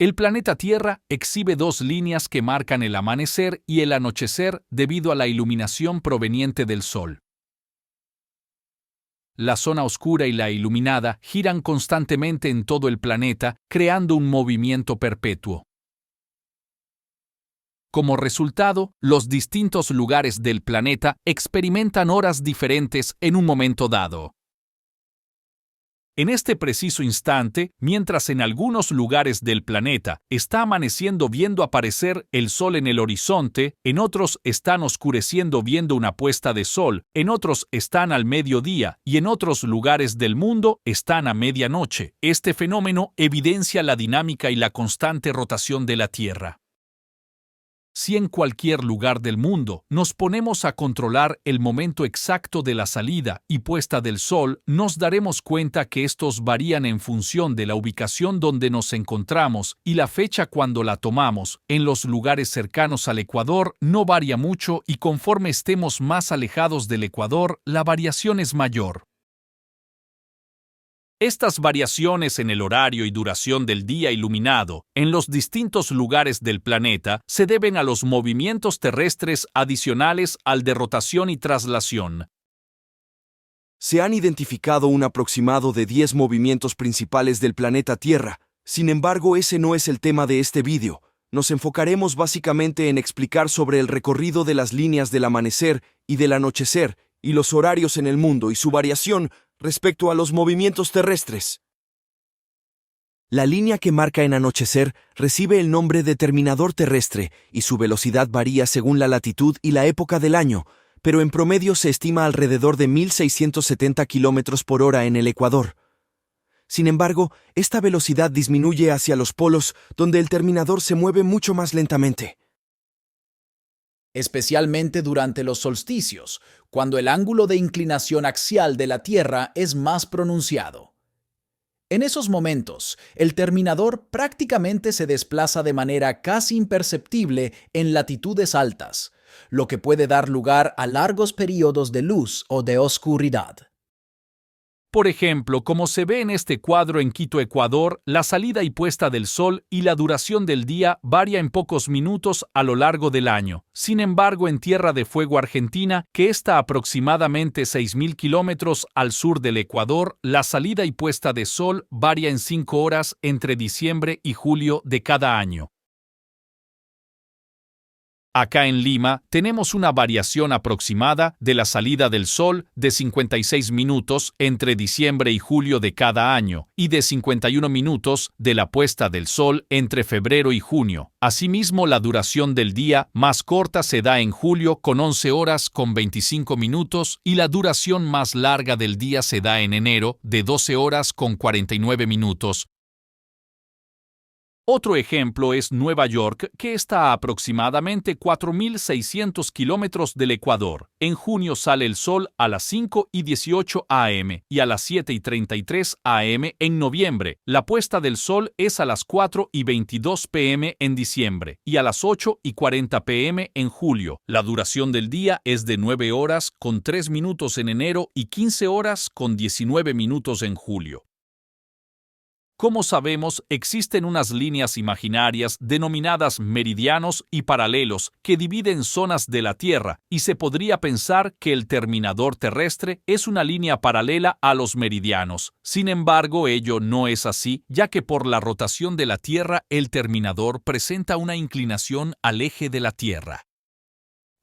El planeta Tierra exhibe dos líneas que marcan el amanecer y el anochecer debido a la iluminación proveniente del Sol. La zona oscura y la iluminada giran constantemente en todo el planeta, creando un movimiento perpetuo. Como resultado, los distintos lugares del planeta experimentan horas diferentes en un momento dado. En este preciso instante, mientras en algunos lugares del planeta está amaneciendo viendo aparecer el sol en el horizonte, en otros están oscureciendo viendo una puesta de sol, en otros están al mediodía y en otros lugares del mundo están a medianoche. Este fenómeno evidencia la dinámica y la constante rotación de la Tierra. Si en cualquier lugar del mundo nos ponemos a controlar el momento exacto de la salida y puesta del sol, nos daremos cuenta que estos varían en función de la ubicación donde nos encontramos y la fecha cuando la tomamos. En los lugares cercanos al ecuador no varía mucho y conforme estemos más alejados del ecuador, la variación es mayor. Estas variaciones en el horario y duración del día iluminado en los distintos lugares del planeta se deben a los movimientos terrestres adicionales al de rotación y traslación. Se han identificado un aproximado de 10 movimientos principales del planeta Tierra. Sin embargo, ese no es el tema de este vídeo. Nos enfocaremos básicamente en explicar sobre el recorrido de las líneas del amanecer y del anochecer y los horarios en el mundo y su variación respecto a los movimientos terrestres. La línea que marca en anochecer recibe el nombre de terminador terrestre y su velocidad varía según la latitud y la época del año, pero en promedio se estima alrededor de 1.670 km por hora en el Ecuador. Sin embargo, esta velocidad disminuye hacia los polos, donde el terminador se mueve mucho más lentamente. Especialmente durante los solsticios, cuando el ángulo de inclinación axial de la Tierra es más pronunciado. En esos momentos, el terminador prácticamente se desplaza de manera casi imperceptible en latitudes altas, lo que puede dar lugar a largos periodos de luz o de oscuridad. Por ejemplo, como se ve en este cuadro en Quito, Ecuador, la salida y puesta del sol y la duración del día varía en pocos minutos a lo largo del año. Sin embargo, en Tierra de Fuego, Argentina, que está aproximadamente 6.000 kilómetros al sur del Ecuador, la salida y puesta de sol varía en 5 horas entre diciembre y julio de cada año. Acá en Lima tenemos una variación aproximada de la salida del sol de 56 minutos entre diciembre y julio de cada año y de 51 minutos de la puesta del sol entre febrero y junio. Asimismo, la duración del día más corta se da en julio con 11 horas con 25 minutos y la duración más larga del día se da en enero de 12 horas con 49 minutos. Otro ejemplo es Nueva York, que está a aproximadamente 4.600 kilómetros del Ecuador. En junio sale el sol a las 5:18 am y a las 7:33 am en noviembre. La puesta del sol es a las 4:22 pm en diciembre y a las 8:40 pm en julio. La duración del día es de 9 horas con 3 minutos en enero y 15 horas con 19 minutos en julio. Como sabemos, existen unas líneas imaginarias denominadas meridianos y paralelos que dividen zonas de la Tierra, y se podría pensar que el terminador terrestre es una línea paralela a los meridianos. Sin embargo, ello no es así, ya que por la rotación de la Tierra el terminador presenta una inclinación al eje de la Tierra.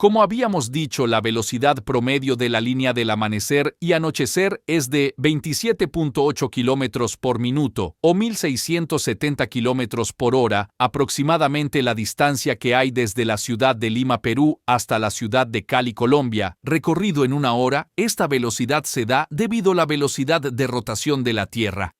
Como habíamos dicho, la velocidad promedio de la línea del amanecer y anochecer es de 27.8 km por minuto o 1.670 km por hora, aproximadamente la distancia que hay desde la ciudad de Lima, Perú, hasta la ciudad de Cali, Colombia. Recorrido en una hora, esta velocidad se da debido a la velocidad de rotación de la Tierra.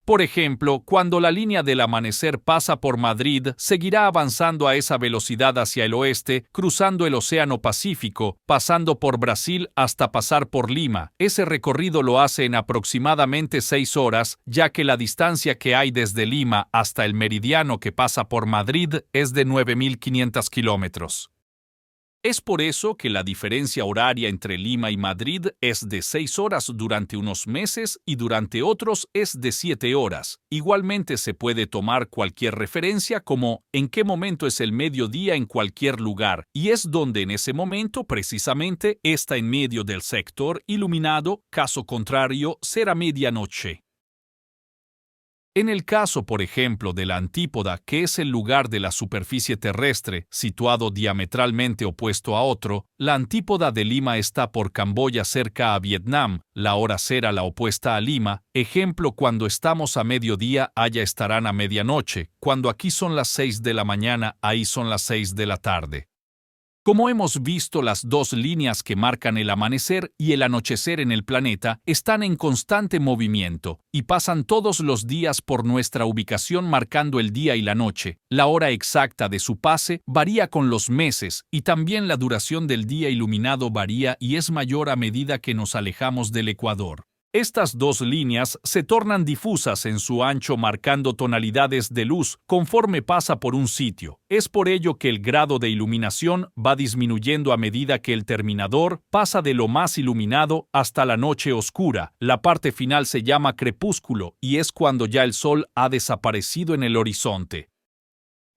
Por ejemplo, cuando la línea del amanecer pasa por Madrid, seguirá avanzando a esa velocidad hacia el oeste, cruzando el Océano Pacífico, pasando por Brasil hasta pasar por Lima. Ese recorrido lo hace en aproximadamente 6 horas, ya que la distancia que hay desde Lima hasta el meridiano que pasa por Madrid es de 9.500 kilómetros. Es por eso que la diferencia horaria entre Lima y Madrid es de 6 horas durante unos meses y durante otros es de 7 horas. Igualmente se puede tomar cualquier referencia como en qué momento es el mediodía en cualquier lugar, y es donde en ese momento precisamente está en medio del sector iluminado, caso contrario será medianoche. En el caso, por ejemplo, de la antípoda, que es el lugar de la superficie terrestre situado diametralmente opuesto a otro, la antípoda de Lima está por Camboya cerca a Vietnam, la hora será la opuesta a Lima, ejemplo cuando estamos a mediodía allá estarán a medianoche, cuando aquí son las 6 de la mañana ahí son las 6 de la tarde. Como hemos visto, las dos líneas que marcan el amanecer y el anochecer en el planeta están en constante movimiento y pasan todos los días por nuestra ubicación marcando el día y la noche. La hora exacta de su pase varía con los meses y también la duración del día iluminado varía y es mayor a medida que nos alejamos del ecuador. Estas dos líneas se tornan difusas en su ancho marcando tonalidades de luz conforme pasa por un sitio. Es por ello que el grado de iluminación va disminuyendo a medida que el terminador pasa de lo más iluminado hasta la noche oscura. La parte final se llama crepúsculo y es cuando ya el sol ha desaparecido en el horizonte.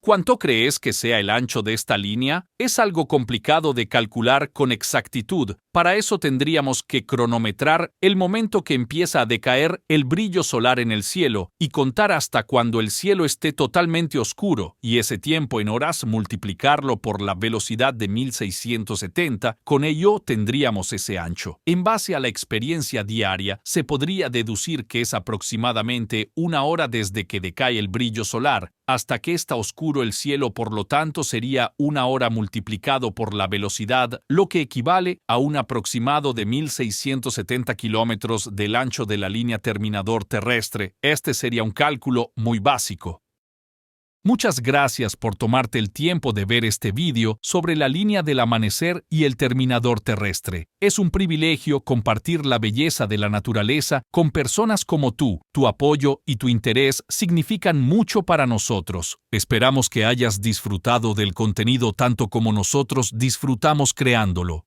¿Cuánto crees que sea el ancho de esta línea? Es algo complicado de calcular con exactitud. Para eso tendríamos que cronometrar el momento que empieza a decaer el brillo solar en el cielo y contar hasta cuando el cielo esté totalmente oscuro, y ese tiempo en horas multiplicarlo por la velocidad de 1670, con ello tendríamos ese ancho. En base a la experiencia diaria, se podría deducir que es aproximadamente una hora desde que decae el brillo solar hasta que está oscuro el cielo, por lo tanto sería una hora multiplicado por la velocidad, lo que equivale a un aproximado de 1670 kilómetros del ancho de la línea terminador terrestre. Este sería un cálculo muy básico. Muchas gracias por tomarte el tiempo de ver este vídeo sobre la línea del amanecer y el terminador terrestre. Es un privilegio compartir la belleza de la naturaleza con personas como tú. Tu apoyo y tu interés significan mucho para nosotros. Esperamos que hayas disfrutado del contenido tanto como nosotros disfrutamos creándolo.